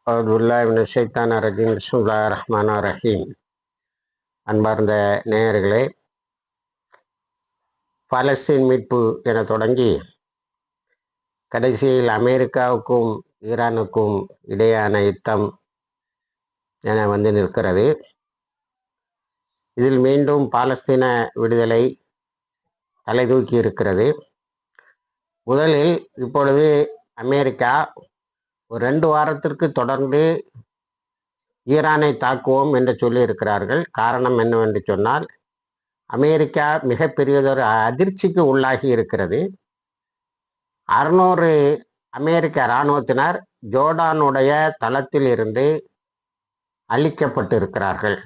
அவுதுல்லாஹிமினஷ்-ஷைத்தானிர்-ரஜீம். பிஸ்மில்லாஹிர்-ரஹ்மானிர்-ரஹீம். அன்பார்ந்த நேயர்களே, பாலஸ்தீன் மீட்பு என தொடங்கி கடைசியில் அமெரிக்காவுக்கும் ஈரானுக்கும் இடையான யுத்தம் என வந்து நிற்கிறது. இதில் மீண்டும் பாலஸ்தீன விடுதலை தலைதூக்கி இருக்கிறது. முதலில் இப்பொழுது அமெரிக்கா ஒரு 2 வாரத்திற்கு தொடர்ந்து ஈரானை தாக்குவோம் என்று சொல்லி இருக்கிறார்கள். காரணம் என்னவென்று சொன்னால், அமெரிக்கா மிகப்பெரியதொரு அதிர்ச்சிக்கு உள்ளாகி இருக்கிறது. 600 அமெரிக்க இராணுவத்தினர் ஜோர்டானுடைய தளத்தில் இருந்து அழிக்கப்பட்டு இருக்கிறார்கள்.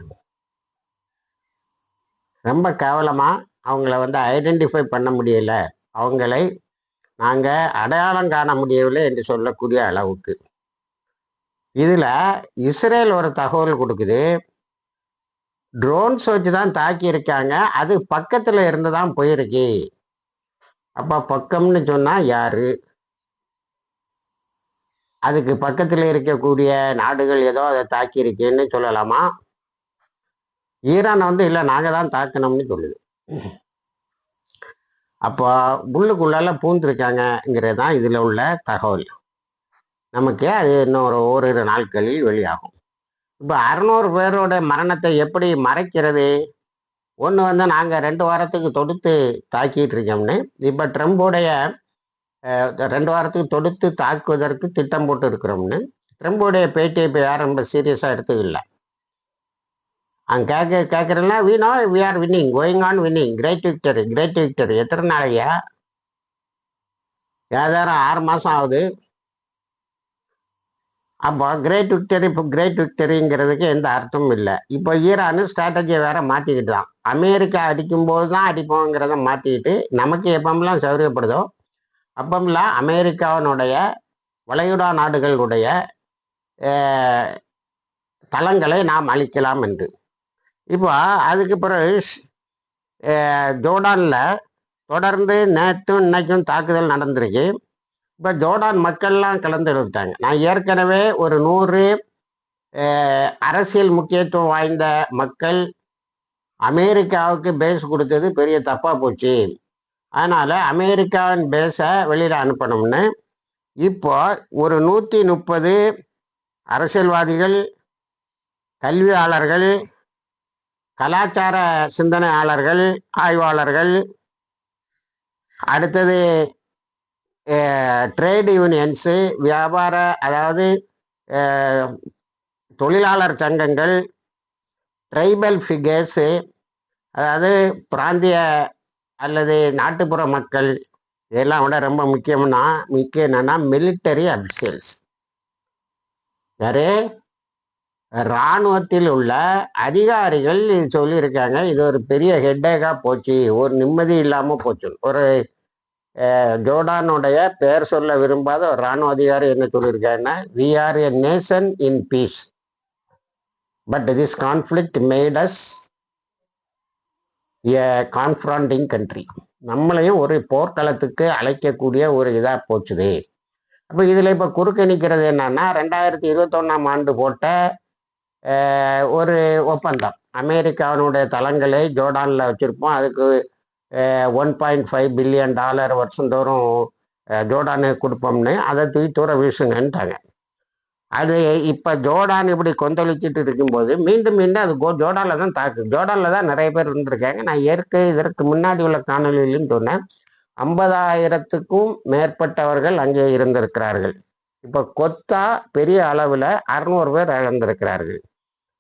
ரொம்ப கேவலமா அவங்கள வந்து ஐடென்டிஃபை பண்ண முடியல, அவங்களை நாங்கள் அடையாளம் காண முடியவில்லை என்று சொல்லக்கூடிய அளவுக்கு. இதில் இஸ்ரேல் ஒரு தகவல் கொடுக்குது, ட்ரோன்ஸ் வச்சு தான் தாக்கி இருக்காங்க, அது பக்கத்தில் இருந்து தான் போயிருக்கு. அப்போ பக்கம்னு சொன்னால் யாரு? அதுக்கு பக்கத்தில் இருக்கக்கூடிய நாடுகள் ஏதோ அதை தாக்கி இருக்கேன்னு சொல்லலாமா? ஈரான் வந்து இல்லை, நாங்கள் தான் தாக்கணும்னு சொல்லுது. அப்போ உள்ளுக்குள்ளால பூந்துருக்காங்கங்கிறது தான் இதில் உள்ள தகவல். நமக்கு அது இன்னும் ஓரிரு நாட்களில் வெளியாகும். இப்போ 600 பேரோட மரணத்தை எப்படி மறைக்கிறது? ஒன்று வந்து நாங்கள் 2 வாரத்துக்கு தொடுத்து தாக்கிட்டு இருக்கோம்னு, இப்போ ட்ரம்போடைய 2 வாரத்துக்கு தொடுத்து தாக்குவதற்கு திட்டம் போட்டு இருக்கிறோம்னு ட்ரம்போடைய பேட்டியை இப்போ யாரும் ரொம்ப சீரியஸாக எடுத்துக்கல. அங்கே கேட்குறேன்னா, we are winning, going on winning, great victory, great victory. எத்தனை நாளையா? ஏதாரம் 6 மாதம் ஆகுது. அப்போ கிரேட் விக்டரி, இப்போ கிரேட் விக்டரிங்கிறதுக்கு எந்த அர்த்தமும் இல்லை. இப்போ ஈரானு ஸ்ட்ராட்டஜியை வேற மாற்றிக்கிட்டு தான், அமெரிக்கா அடிக்கும்போது தான் அடிப்போங்கிறத மாற்றிக்கிட்டு, நமக்கு எப்பமெல்லாம் சௌகரியப்படுதோ அப்பமெல்லாம் அமெரிக்காவினுடைய வளைகுடா நாடுகளுடைய தளங்களை நாம் அழிக்கலாம் என்று. இப்போ அதுக்கு பிறகு ஜோர்டானில் தொடர்ந்து நேற்றும் இன்னைக்கும் தாக்குதல் நடந்திருக்கு. இப்போ ஜோர்டான் மக்கள்லாம் கலந்து எடுத்தாங்க. நான் ஏற்கனவே ஒரு 100 அரசியல் முக்கியத்துவம் வாய்ந்த மக்கள் அமெரிக்காவுக்கு பேஸ் கொடுத்தது பெரிய தப்பாக போச்சு, அதனால் அமெரிக்காவின் பேஸை வெளியில் அனுப்பணும்னு இப்போ ஒரு 130 அரசியல்வாதிகள், கல்வியாளர்கள், கலாச்சார சிந்தனையாளர்கள், ஆய்வாளர்கள், அடுத்தது ட்ரேட் யூனியன்ஸு, வியாபார அதாவது தொழிலாளர் சங்கங்கள், ட்ரைபல் ஃபிகர்ஸு, அதாவது பிராந்திய அல்லது நாட்டுப்புற மக்கள், இதெல்லாம் விட ரொம்ப முக்கியம் என்னன்னா மிலிட்டரி அபிஷியல்ஸ். வேறு இராணுவத்தில் உள்ள அதிகாரிகள் இது சொல்லியிருக்காங்க. இது ஒரு பெரிய ஹெட்டேக்காக போச்சு, ஒரு நிம்மதி இல்லாமல் போச்சு. ஒரு ஜோர்டானுடைய பெயர் சொல்ல விரும்பாத ஒரு இராணுவ அதிகாரி என்ன சொல்லியிருக்காங்கன்னா, we are a nation in peace, but this conflict made us a confronting country. நம்மளையும் ஒரு போர்க்களத்துக்கு அழைக்கக்கூடிய ஒரு இதாக போச்சுது. அப்போ இதில் இப்போ குறுக்க நிற்கிறது என்னன்னா, 2021ஆம் ஆண்டு போட்ட ஒரு ஒப்பந்தம். அமெரிக்காவினுடைய தளங்களை ஜோர்டானில் வச்சுருப்போம், அதுக்கு $1.5 பில்லியன் வருஷந்தோறும் ஜோர்டானுக்கு கொடுப்போம்னு அதை தூக்கி தூர வீசுங்கன்ட்டாங்க. அது இப்போ ஜோர்டான் இப்படி கொந்தளிச்சிட்டு இருக்கும்போது மீண்டும் அது ஜோர்டானில் தான் தாக்கு. ஜோர்டானில் தான் நிறைய பேர் இருந்திருக்காங்க. நான் இதற்கு முன்னாடி உள்ள காணொலியிலும் சொன்னேன், 50,000க்கும் மேற்பட்டவர்கள் அங்கே இருந்திருக்கிறார்கள். இப்போ கொத்தா பெரிய அளவில் 600 பேர் இழந்திருக்கிறார்கள்.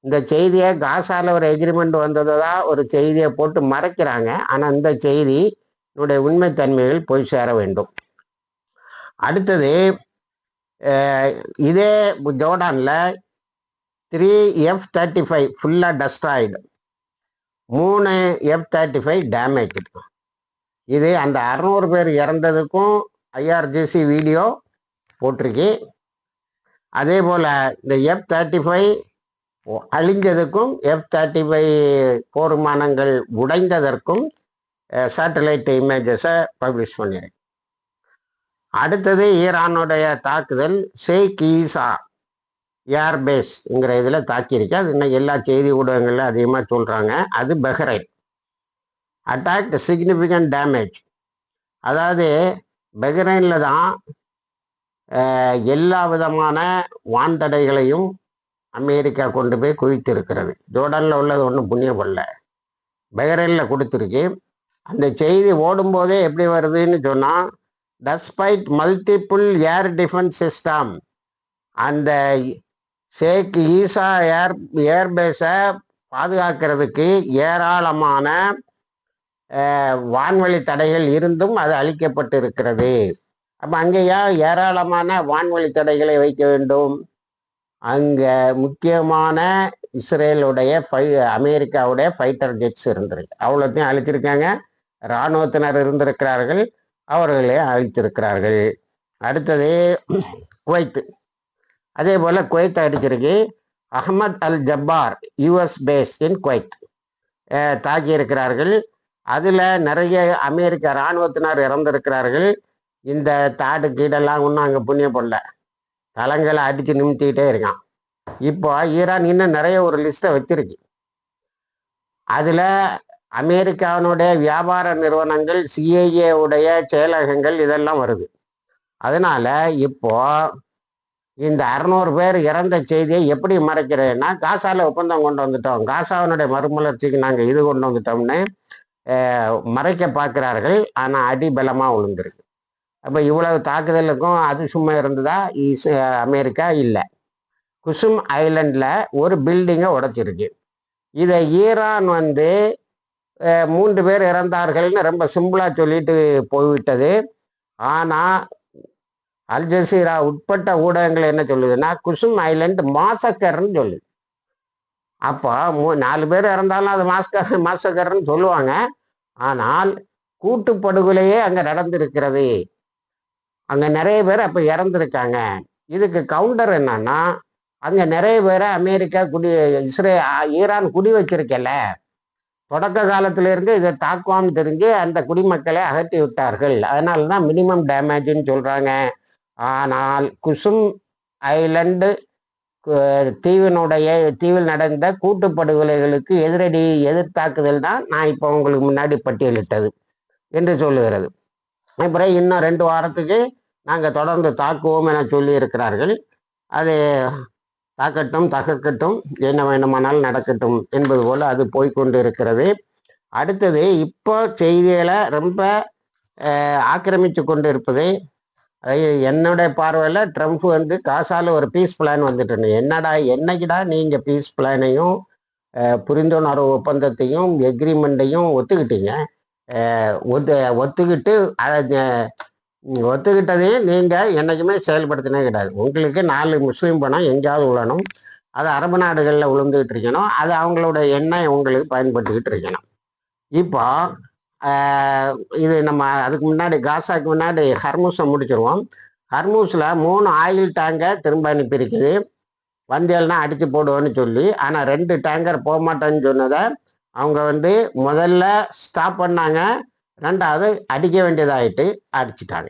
இந்த செய்தியை காசால ஒரு எக்ரிமெண்ட் வந்ததா ஒரு செய்தியை போட்டு மறைக்கிறாங்க. ஆனால் இந்த செய்தியினுடைய உண்மைத்தன்மைகள் போய் சேர வேண்டும். அடுத்தது, இதே ஜோர்டானில் 3 F-35 ஃபுல்லாக டஸ்ட்ராய்டு, 3 F-35 டேமேஜ். இது அந்த 600 பேர் இறந்ததுக்கும் IRGC வீடியோ போட்டிருக்கு. அதே போல் இந்த F-35 அழிஞ்சதுக்கும் F-35 போர் விமானங்கள் உடைந்ததற்கும் சேட்டலைட் இமேஜஸை பப்ளிஷ் பண்ணிடுறேன். அடுத்தது ஈரானுடைய தாக்குதல் ஷேக் ஈசா, ஏர்பேஸ்ங்கிற இதில் தாக்கியிருக்கு. அது இன்னும் எல்லா செய்தி ஊடகங்கள்ல அதிகமாக சொல்கிறாங்க. அது பஹ்ரைன். Attack significant damage. அதாவது பஹ்ரைனில் தான் எல்லா விதமான வான்தடைகளையும் அமெரிக்கா கொண்டு போய் குவித்திருக்கிறது. ஜோர்டானில் உள்ளது ஒன்றும் புண்ணியம் பண்ணல, பஹ்ரைனில் கொடுத்துருக்கு. அந்த செய்தி ஓடும்போதே எப்படி வருதுன்னு சொன்னால், டஸ்பைட் மல்டிபிள் ஏர் டிஃபென்ஸ் சிஸ்டம், அந்த ஷேக் ஈசா ஏர்பேஸை பாதுகாக்கிறதுக்கு ஏராளமான வான்வழி தடைகள் இருந்தும் அது அளிக்கப்பட்டு இருக்கிறது. அப்போ அங்கேயா ஏராளமான வான்வழி தடைகளை வைக்க வேண்டும்? அங்கே முக்கியமான இஸ்ரேலுடைய அமெரிக்காவுடைய ஃபைட்டர் ஜெட்ஸ் இருந்திருக்கு, அவ்வளோத்தையும் அழிச்சிருக்காங்க. இராணுவத்தினர் இருந்திருக்கிறார்கள், அவர்களே அழித்திருக்கிறார்கள். அடுத்தது குவைத்து. அதே போல் குவைத்தை அடிச்சிருக்கு. அஹ்மத் அல் ஜப்பார் யுஎஸ் பேஸ் இன் குவைத் தாக்கியிருக்கிறார்கள். அதில் நிறைய அமெரிக்க இராணுவத்தினர் இறந்திருக்கிறார்கள். இந்த தாடு கீடெல்லாம் ஒன்றும் அங்கே புண்ணியம் போடல, தளங்களை அடித்து நிமித்திக்கிட்டே இருக்கான். இப்போ ஈரான் இன்னும் நிறைய ஒரு லிஸ்ட்டை வச்சிருக்கு. அதில் அமெரிக்காவினுடைய வியாபார நிறுவனங்கள், சிஐஏ உடைய செயலகங்கள் இதெல்லாம் வருது. அதனால இப்போ இந்த 600 பேர் இறந்த செய்தியை எப்படி மறைக்கிறேன்னா, காசாவில் ஒப்பந்தம் கொண்டு வந்துட்டோம், காசாவினுடைய மறுமலர்ச்சிக்கு நாங்கள் இது கொண்டு வந்துட்டோம்னு மறைக்க பார்க்கிறார்கள். ஆனால் அடிபலமாக விழுந்திருக்கு. அப்போ இவ்வளவு தாக்குதலுக்கும் அது சும்மா இருந்ததா? அமெரிக்கா இல்லை. குசும் ஐலண்டில் ஒரு பில்டிங்கை உடைச்சிருக்கு. இதை ஈரான் 3 பேர் இறந்தார்கள்னு ரொம்ப சிம்பிளாக சொல்லிட்டு போய்விட்டது. ஆனால் அல் ஜசீரா உட்பட்ட ஊடகங்கள் என்ன சொல்லுதுன்னா, குசும் ஐலண்ட் மாசக்கர்ன்னு சொல்லுது. அப்போ 4 பேர் இறந்தாலும் அது மாசக்கர்ன்னு சொல்லுவாங்க. ஆனால் கூட்டுப்படுகொலையே அங்கே நடந்திருக்கிறது, அங்கே நிறைய பேர் அப்போ இறந்துருக்காங்க. இதுக்கு கவுண்டர் என்னன்னா, அங்கே நிறைய பேரை அமெரிக்கா ஈரான் குடி வச்சிருக்கல, தொடக்க காலத்திலிருந்து இதை தாக்குவான்னு தெரிஞ்சு அந்த குடிமக்களை அகற்றி விட்டார்கள். அதனால தான் மினிமம் டேமேஜ்னு சொல்கிறாங்க. ஆனால் குசும் ஐலண்டு தீவில் நடந்த கூட்டுப்படுகொலைகளுக்கு எதிர்த்தாக்குதல் தான் நான் இப்போ உங்களுக்கு முன்னாடி பட்டியலிட்டது என்று சொல்லுகிறது. அப்புறம் இன்னும் 2 வாரத்துக்கு நாங்கள் தொடர்ந்து தாக்குவோம் என சொல்லி இருக்கிறார்கள். அது தாக்கட்டும், தகர்க்கட்டும், என்ன வேண்டுமானாலும் நடக்கட்டும் என்பது போல் அது போய்கொண்டு இருக்கிறது. அடுத்தது இப்போ செய்திகளை ரொம்ப ஆக்கிரமித்து கொண்டு இருப்பது, என்னுடைய பார்வையில் ட்ரம்ப் காசால ஒரு பீஸ் பிளான் வந்துட்டு, என்னைக்குடா நீங்கள் பீஸ் பிளானையும் புரிந்துணர்வு ஒப்பந்தத்தையும் எக்ரிமெண்ட்டையும் ஒத்துக்கிட்டீங்க? ஒத்துக்கிட்டதையும் நீங்கள் என்றைக்குமே செயல்படுத்தினே கிடையாது. உங்களுக்கு 4 முஸ்லீம் பணம் எங்கேயாவது விழணும், அது அரபு நாடுகளில் விழுந்துக்கிட்டு இருக்கணும், அது அவங்களோட எண்ணெய் உங்களுக்கு பயன்படுத்திக்கிட்டு இருக்கணும். இப்போ இது நம்ம அதுக்கு முன்னாடி காசாக்கு முன்னாடி ஹர்மூஸை முடிச்சிருவோம். ஹர்மூஸில் 3 ஆயில் டேங்கர் திரும்ப அனுப்பியிருக்குது, வந்தியல்னா அடித்து போடுவோன்னு சொல்லி. ஆனால் 2 டேங்கர் போக மாட்டேன்னு சொன்னதை அவங்க முதல்ல ஸ்டாப் பண்ணாங்க, 2வது அடிக்க வேண்டியதாகிட்டு அடிச்சிட்டாங்க.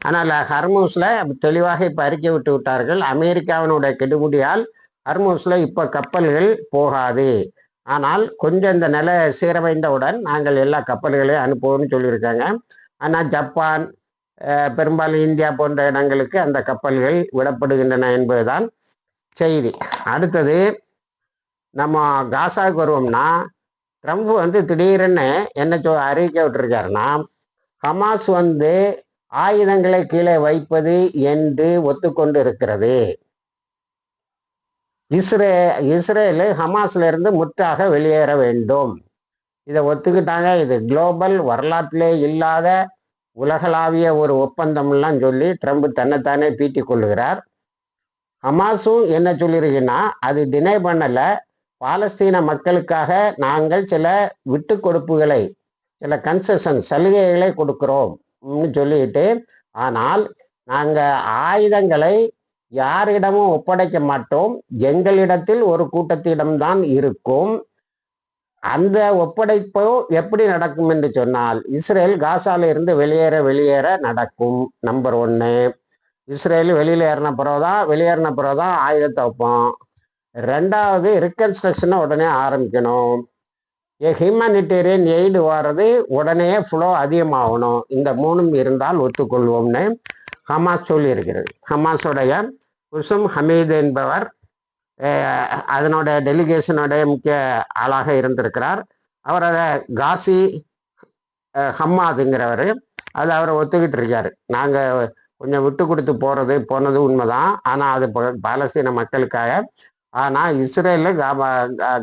ஆனால் ஹர்மூஸில் தெளிவாக இப்போ அறிக்கை விட்டு விட்டார்கள், அமெரிக்காவினுடைய கெடுமுடியால் ஹர்மூஸில் இப்போ கப்பல்கள் போகாது, ஆனால் கொஞ்சம் இந்த நிலை சீரமைந்தவுடன் நாங்கள் எல்லா கப்பல்களையும் அனுப்புவோம்னு சொல்லியிருக்காங்க. ஆனால் ஜப்பான், பெரும்பாலும் இந்தியா போன்ற இடங்களுக்கு அந்த கப்பல்கள் விடப்படுகின்றன என்பதுதான் செய்தி. அடுத்தது நம்ம காசாவுக்கு வருவோம்னா, ட்ரம்ப் திடீர்னு என்ன அறிவிக்க விட்டுருக்காருன்னா, ஹமாஸ் ஆயுதங்களை கீழே வைப்பது என்று ஒத்துக்கொண்டு இருக்கிறது. இஸ்ரேலு ஹமாஸ்ல இருந்து முற்றாக வெளியேற வேண்டும், இதை ஒத்துக்கிட்டாங்க. இது குளோபல் வரலாற்றிலே இல்லாத உலகளாவிய ஒரு ஒப்பந்தம்லாம் சொல்லி ட்ரம்ப் தன்னைத்தானே பீட்டி கொள்ளுகிறார். ஹமாஸும் என்ன சொல்லியிருக்குன்னா, அது டினை பண்ணலை, பாலஸ்தீன மக்களுக்காக நாங்கள் சில விட்டு கொடுப்புகளை, சில கன்செஷன் சலுகைகளை கொடுக்கிறோம் சொல்லிட்டு, ஆனால் நாங்கள் ஆயுதங்களை யாரிடமும் ஒப்படைக்க மாட்டோம், எங்களிடத்தில் ஒரு கூட்டத்திடம்தான் இருக்கும். அந்த ஒப்படைப்போ எப்படி நடக்கும் என்று சொன்னால், இஸ்ரேல் காசால இருந்து வெளியேற நடக்கும். நம்பர் 1. இஸ்ரேல் வெளியேறின பிறகுதான் ஆயுதத்தை வைப்போம். ரெண்டாவது ரிகன்ஸ்ட்ரக்ஷனை உடனே ஆரம்பிக்கணும். ஹியூமனிடேரியன் எய்டு வர்றது உடனே ஃப்ளோ அதிகமாகணும். இந்த மூணும் இருந்தால் ஒத்துக்கொள்வோம்னு ஹமாஸ் சொல்லியிருக்கிறது. ஹமாஸோடைய உசும் ஹமீது என்பவர் அதனோட டெலிகேஷனுடைய முக்கிய ஆளாக இருந்திருக்கிறார். அவர் அதை காசி ஹம்மாதுங்கிறவர் அது அவரை ஒத்துக்கிட்டு இருக்காரு. நாங்கள் கொஞ்சம் விட்டு கொடுத்து போனது உண்மைதான், ஆனால் அது பாலஸ்தீன மக்களுக்காக. ஆனால் இஸ்ரேலில்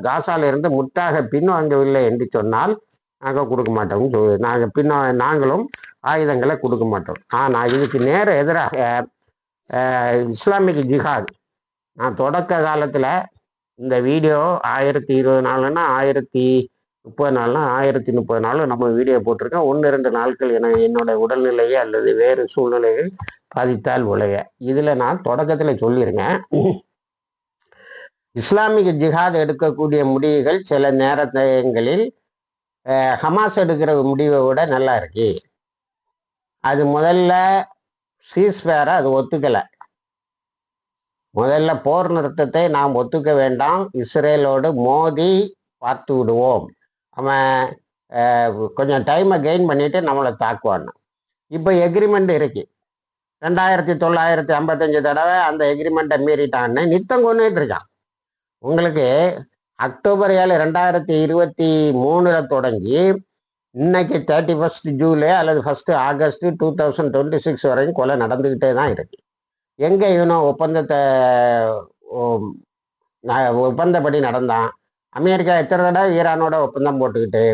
காசால இருந்து முற்றாக பின்வாங்கவில்லை என்று சொன்னால் நாங்கள் கொடுக்க மாட்டோம். நாங்களும் ஆயுதங்களை கொடுக்க மாட்டோம். ஆனால் இதுக்கு நேர எதிராக இஸ்லாமிக் ஜிஹாத், நான் தொடக்க காலத்தில் இந்த வீடியோ 1020 நாள்னா 1030 நாள்னா 1030 நாள் நம்ம வீடியோ போட்டிருக்கேன். 1-2 நாட்கள் என்னோட உடல்நிலையை அல்லது வேறு சூழ்நிலைகள் பாதித்தால் உழைய இதில் நான் தொடக்கத்தில் சொல்லியிருக்கேன். இஸ்லாமிக் ஜிஹாத் எடுக்கக்கூடிய முடிவுகள் சில நேரங்களில் ஹமாஸ் எடுக்கிற முடிவை விட நல்லா இருக்கு. அது முதல்ல சீஸ்ஃபயரை அது ஒத்துக்கலை. முதல்ல போர் நிறுத்தத்தை நாம் ஒத்துக்க வேண்டாம், இஸ்ரேலோடு மோதி பார்த்து விடுவோம், அவன் கொஞ்சம் டைமை கெயின் பண்ணிட்டு நம்மளை தாக்குவான்னு. இப்போ எக்ரிமெண்ட் இருக்கு. 2955 தடவை அந்த எக்ரிமெண்ட்டை மீறிட்டான்னு நித்தம் கொண்டுட்டு இருக்கான். உங்களுக்கு அக்டோபர் 7, 2023 தொடங்கி இன்னைக்கு 31 ஜூலை அல்லது 1 ஆகஸ்ட் 2026 வரைக்கும் கொலை நடந்துக்கிட்டே தான் இருக்கு. எங்கே இவனும் ஒப்பந்தப்படி நடந்தான். அமெரிக்கா எத்தனை தடவை ஈரானோட ஒப்பந்தம் போட்டுக்கிட்டு,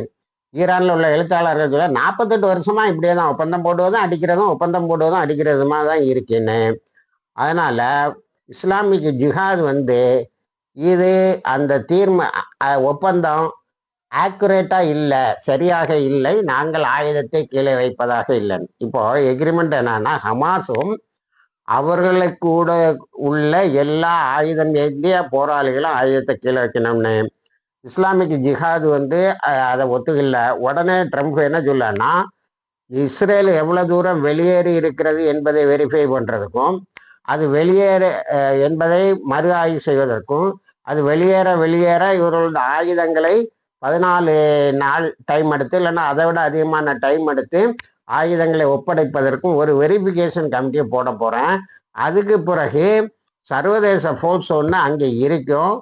ஈரானில் உள்ள எழுத்தாளர்கள் 48 வருஷமா இப்படியே தான் ஒப்பந்தம் போடுவதும் அடிக்கிறதுமா தான் இருக்குன்னு. அதனால இஸ்லாமிக் ஜிஹாத் இது அந்த ஒப்பந்தம் ஆக்குரேட்டா இல்லை, சரியாக இல்லை, நாங்கள் ஆயுதத்தை கீழே வைப்பதாக இல்லைன்னு. இப்போ எக்ரிமெண்ட் என்னன்னா, ஹமாஸும் அவர்களுக்கு கூட உள்ள எல்லா இந்திய போராளிகளும் ஆயுதத்தை கீழே வைக்கணும்னு. இஸ்லாமிக் ஜிஹாத் அதை ஒத்துக்கல. உடனே ட்ரம்ப் என்ன சொல்லனா, இஸ்ரேல் எவ்வளவு தூரம் வெளியேறி இருக்கிறது என்பதை வெரிஃபை பண்றதுக்கும், அது வெளியேற என்பதை மறு ஆய்வு செய்வதற்கும், அது வெளியேற இவர்களோட ஆயுதங்களை 14 நாள் டைம் எடுத்து, இல்லைன்னா அதை விட அதிகமான டைம் எடுத்து ஆயுதங்களை ஒப்படைப்பதற்கும் ஒரு வெரிஃபிகேஷன் கமிட்டியை போட போறேன். அதுக்கு பிறகு சர்வதேச ஃபோர்ஸ் ஒன்று அங்கே இருக்கும்,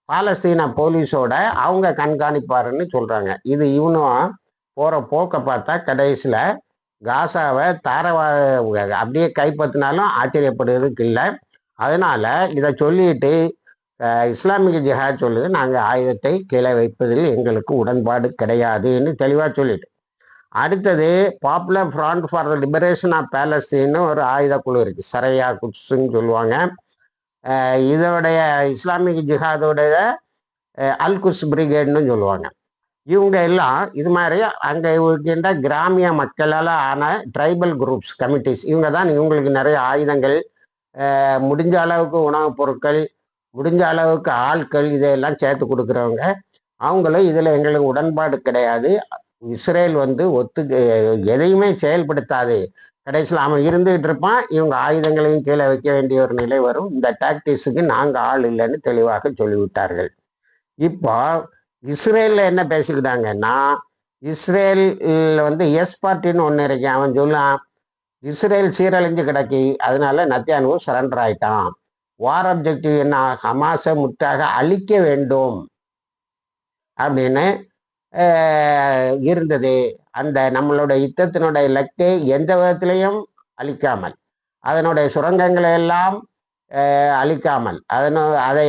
பாலஸ்தீன போலீஸோட அவங்க கண்காணிப்பாருன்னு சொல்றாங்க. இது இவனும் போற போக்க பார்த்தா கடைசியில் காசாவை அப்படியே கைப்பற்றினாலும் ஆச்சரியப்படுவதற்கு இல்லை. அதனால இதை சொல்லிட்டு இஸ்லாமிக் ஜிஹாத் சொல்லுது, நாங்கள் ஆயுதத்தை கீழே வைப்பதில் எங்களுக்கு உடன்பாடு கிடையாதுன்னு தெளிவாக சொல்லிட்டு, அடுத்தது popular front for the liberation of பாலஸ்தீன்னு ஒரு ஆயுத குழு இருக்கு, சரையா குட்ஸுன்னு சொல்லுவாங்க. இதோடைய இஸ்லாமிக் ஜிஹாதோடைய அல் குஸ் பிரிகேட்னு சொல்லுவாங்க. இவங்க எல்லாம் இது மாதிரி அங்கே இருக்கின்ற கிராமிய மக்களால் ஆன ட்ரைபல் குரூப்ஸ் கமிட்டிஸ், இவங்க தான் இவங்களுக்கு நிறைய ஆயுதங்கள், முடிஞ்ச அளவுக்கு உணவுப் பொருட்கள், முடிஞ்ச அளவுக்கு ஆட்கள் இதையெல்லாம் சேர்த்து கொடுக்குறவங்க. அவங்களும் இதில் எங்களுக்கு உடன்பாடு கிடையாது, இஸ்ரேல் எதையுமே செயல்படுத்தாது, கடைசியில் அவன் இருந்துகிட்டு இருப்பான், இவங்க ஆயுதங்களையும் கீழே வைக்க வேண்டிய ஒரு நிலை வரும், இந்த டாக்டிக்ஸுக்கு நாங்கள் ஆள் இல்லைன்னு தெளிவாக சொல்லிவிட்டார்கள். இப்போ இஸ்ரேலில் என்ன பேசிக்கிட்டாங்கன்னா, இஸ்ரேல் எஸ் பார்ட்டின்னு ஒன்று இருக்கேன், அவன் சொல்லான் இஸ்ரேல் சீரழிஞ்சு கிடக்கி, அதனால நத்தியானு சரண்டர் ஆயிட்டான், வார் அப்ஜெக்டிவ் என்ன, ஹமாஸை முற்றாக அழிக்க வேண்டும் அப்படின்னு இருந்தது. அந்த நம்மளோட யுத்தத்தினுடைய இலக்கை எந்த விதத்திலையும் அழிக்காமல், அதனுடைய சுரங்கங்களை எல்லாம் அழிக்காமல், அதை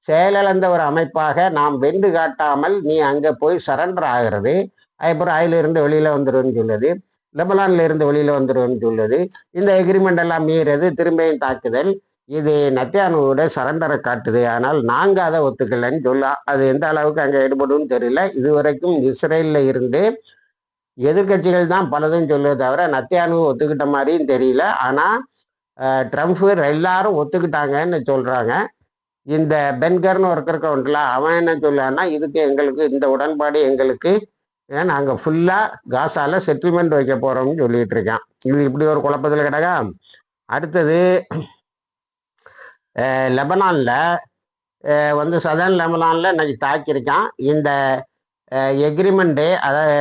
செயலிழந்த ஒரு அமைப்பாக நாம் வென்று காட்டாமல் நீ அங்கே போய் சரண்டர் ஆகிறது, அதுக்கப்புறம் அதிலிருந்து வெளியில வந்துடுன்னு சொல்லுது, லெபனான்ல இருந்து வெளியில வந்துடுன்னு சொல்லுது, இந்த எக்ரிமெண்ட் எல்லாம் மீறது, திரும்பியும் தாக்குதல், இது நத்தியானுவோட சரண்டரை காட்டுது. ஆனால் நாங்கள் அதை ஒத்துக்கலைன்னு சொல்லலாம். அது எந்த அளவுக்கு அங்கே ஈடுபடும் தெரியல. இதுவரைக்கும் இஸ்ரேலில் இருந்து எதிர்கட்சிகள் தான் பலதும் சொல்லுவதை தவிர நத்தியானு ஒத்துக்கிட்ட மாதிரியும் தெரியல. ஆனால் ட்ரம்ப் எல்லாரும் ஒத்துக்கிட்டாங்கன்னு சொல்றாங்க. இந்த பென்கர்னு ஒருத்தருக்கு ஒன்றில் அவன் என்ன சொல்லான்னா, இதுக்கு எங்களுக்கு இந்த உடன்பாடு எங்களுக்கு, நாங்கள் ஃபுல்லாக காசால செட்டில்மெண்ட் வைக்க போறோம்னு சொல்லிட்டு இருக்கான். இது இப்படி ஒரு குழப்பத்தில் கிடக்கா. அடுத்தது லெபனானில் வந்து சதர்ன் லெபனானில் இன்னைக்கு தாக்கியிருக்கான். இந்த எக்ரிமெண்ட்டு, அதாவது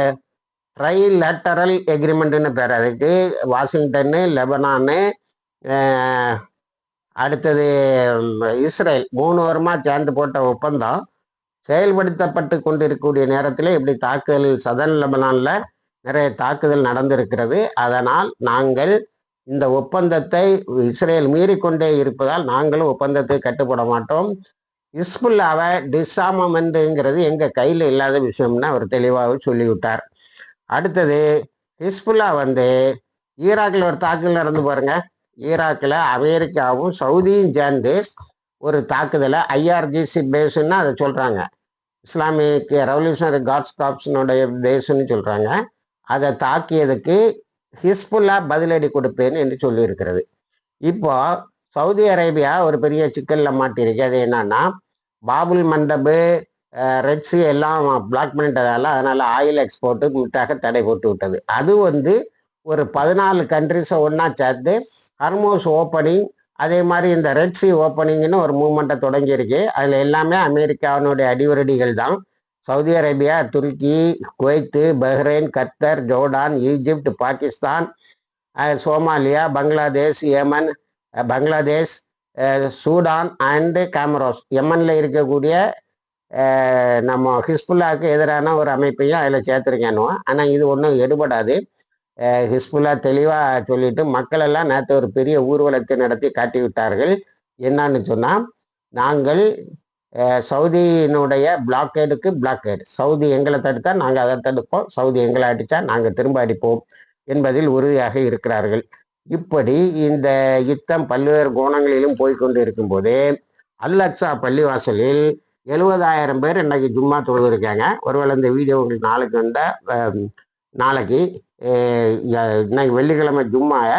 ட்ரைலேட்டரல் எக்ரிமெண்ட்டுன்னு பேர் அதுக்கு. வாஷிங்டன்னு, லெபனானு, அடுத்தது இஸ்ரேல் 3 வருஷமாக சேர்ந்து போட்ட ஒப்பந்தம் செயல்படுத்தப்பட்டு கொண்டிருக்கக்கூடிய நேரத்தில் இப்படி தாக்குதல் சதர்ன் லெபனானில் நிறைய தாக்குதல் நடந்திருக்கிறது. அதனால் நாங்கள் இந்த ஒப்பந்தத்தை இஸ்ரேல் மீறிக்கொண்டே இருப்பதால் நாங்களும் ஒப்பந்தத்தை கட்டுப்பட மாட்டோம். ஹிஸ்புல்லாவை டிஸ்ஆர்மமெண்ட்டுங்கிறது எங்கள் கையில் இல்லாத விஷயம்னு அவர் தெளிவாக சொல்லிவிட்டார். அடுத்தது ஹிஸ்புல்லா வந்து ஈராக்கில் ஒரு தாக்குதல் நடந்து பாருங்க. ஈராக்கில் அமெரிக்காவும் சவுதியும் சேர்ந்து ஒரு தாக்குதலை IRGC பேஸுன்னு அதை சொல்கிறாங்க. இஸ்லாமிக் ரெவல்யூஷனரி காட்ஸ் காப்ஸினுடைய பேஸுன்னு சொல்கிறாங்க. அதை தாக்கியதுக்கு ஹிஸ்புல்லா பதிலடி கொடுப்பேன் என்று சொல்லியிருக்கிறது. இப்போ சவுதி அரேபியா ஒரு பெரிய சிக்கலில் மாட்டிருக்கு. அது என்னன்னா, பாபுல் மண்டபு, ரெட்ஸி எல்லாம் பிளாக் பண்ணிட்டதால அதனால் ஆயில் எக்ஸ்போர்ட்டு முட்டாக தடை போட்டு விட்டது. அது வந்து ஒரு 14 கண்ட்ரிஸை ஒன்றா சேர்த்து ஹர்மோஸ் ஓப்பனிங், அதே மாதிரி இந்த ரெட்ஸி ஓப்பனிங்னு ஒரு மூமெண்ட்டை தொடங்கியிருக்கு. அதில் எல்லாமே அமெரிக்காவினுடைய அடிவரடிகள் தான். சவுதி அரேபியா, துருக்கி, Kuwait, Bahrain, Qatar, Jordan, Egypt, Pakistan, Somalia, Bangladesh, Yemen, Bangladesh, Sudan and Comoros. யமனில் இருக்கக்கூடிய நம்ம ஹிஸ்புல்லாவுக்கு எதிரான ஒரு அமைப்பையும் அதில் சேர்த்துருக்கேனோ. ஆனால் இது ஒன்றும் எடுபடாது. ஹிஸ்புல்லா தெளிவாக சொல்லிட்டு மக்கள் எல்லாம் நேற்று ஒரு பெரிய ஊர்வலத்தை நடத்தி காட்டிவிட்டார்கள். என்னன்னு சொன்னால், நாங்கள் சவுதியினுடைய பிளாக்கேடுக்கு பிளாக்கேடு, சவுதி எங்களை தடுத்தா நாங்கள் அதை தடுப்போம், சவுதி எங்களை அடித்தா நாங்கள் திரும்ப அடிப்போம் என்பதில் உறுதியாக இருக்கிறார்கள். இப்படி இந்த யுத்தம் பல்வேறு கோணங்களிலும் போய்கொண்டு இருக்கும்போது அல்-அக்ஸா பள்ளிவாசலில் 70,000 பேர் இன்னைக்கு ஜும்மா தொழுதுருக்காங்க. ஒருவேளை இந்த வீடியோ உங்களுக்கு நாளைக்கு வந்தால், நாளைக்கு இன்னைக்கு வெள்ளிக்கிழமை ஜும்மாவை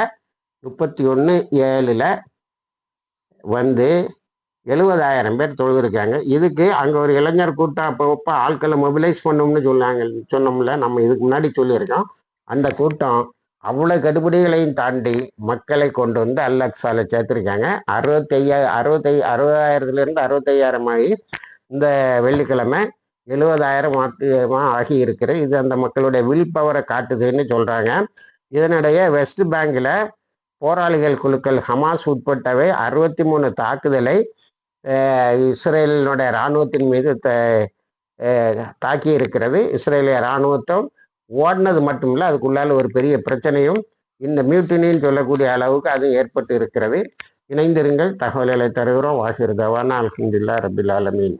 31/7 வந்து 70,000 பேர் தொழுதுருக்காங்க. இதுக்கு அங்கே ஒரு இளைஞர் கூட்டம் அப்போ ஆட்களை மொபிலைஸ் பண்ணோம்னு சொன்னோம்ல, நம்ம இதுக்கு முன்னாடி சொல்லியிருக்கோம். அந்த கூட்டம் அவ்வளோ கடுபிடிகளையும் தாண்டி மக்களை கொண்டு வந்து அல்-அக்ஸால சேர்த்துருக்காங்க. 60,000 65,000 ஆகி இந்த வெள்ளிக்கிழமை 70,000 ஆகி இருக்கிறது. இது அந்த மக்களுடைய வில் பவரை காட்டுதுன்னு சொல்கிறாங்க. இதனிடையே வெஸ்ட் பேங்கில் போராளிகள் குழுக்கள் ஹமாஸ் உட்பட்டவை 63 தாக்குதலை இஸ்ரேலினுடைய இராணுவத்தின் மீது தாக்கி இருக்கிறது. இஸ்ரேலிய இராணுவத்தும் ஓடினது மட்டுமில்லை, அதுக்குள்ளால ஒரு பெரிய பிரச்சனையும் இந்த மியூட்டினின்னு சொல்லக்கூடிய அளவுக்கு அது ஏற்பட்டு இருக்கிறது. இணைந்திருங்கள், தகவல்களை தருகிறோம். வாஹிர் தவானா அல்ஹம்துலில்லாஹி ரப்பில் ஆலமீன்.